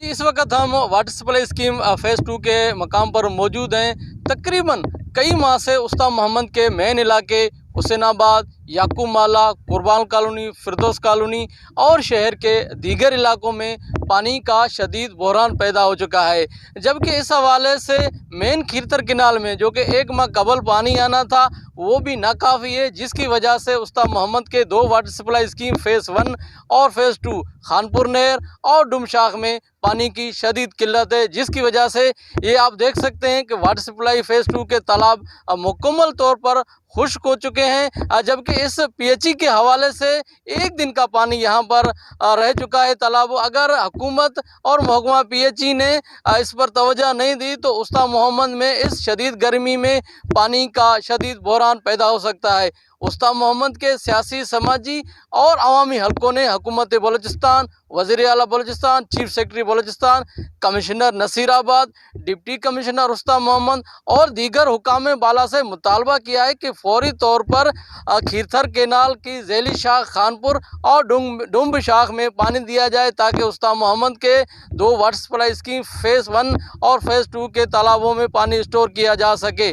इस वक्त हम वाटर सप्लाई स्कीम फेज़ 2 के मकाम पर मौजूद हैं। तकरीबन कई माह से उस्ताद मोहम्मद के मेन इलाके हुसैनाबाद, याकूब माला, कुर्बान कॉलोनी, फिरदौस कॉलोनी और शहर के दीगर इलाकों में पानी का शदीद बहरान पैदा हो चुका है। जबकि इस हवाले से मेन खीरतर किनाल में जो कि एक माह कबल पानी आना था वो भी नाकाफ़ी है, जिसकी वजह से उस्ताद मोहम्मद के दो वाटर सप्लाई स्कीम फेज़ 1 और फेज़ 2 खानपुर नहर और डुमशाख में पानी की शदीद किल्लत है, जिसकी वजह से ये आप देख सकते हैं कि वाटर सप्लाई फेज़ 2 के तालाब मुकम्मल तौर पर खुश्क हो चुके हैं। जबकि इस पीएचई के हवाले से एक दिन का पानी यहाँ पर रह चुका है तालाब। अगर हुकूमत और महकमा पीएचई ने इस पर तवज्जो नहीं दी तो उस्ताद मोहम्मद में इस शदीद गर्मी में पानी का शदीद बहरान पैदा हो सकता है। उस्ताद मोहम्मद के सियासी, समाजी और अवामी हलकों ने हुकूमत बलूचिस्तान, वज़ीर आला Balochistan, chief secretary Balochistan, commissioner Nasirabad, deputy commissioner उस्ताद मोहम्मद और दीगर हुकाम बाला से मुतालबा किया है कि फौरी तौर पर खीरथर केनाल की झैली शाख खानपुर और डुम्ब शाख में पानी दिया जाए, ताकि उस्ताद मोहम्मद के दो वाटर सप्लाई स्कीम फेज़ 1 और फेज़ 2 के तालाबों में पानी स्टोर किया जा सके।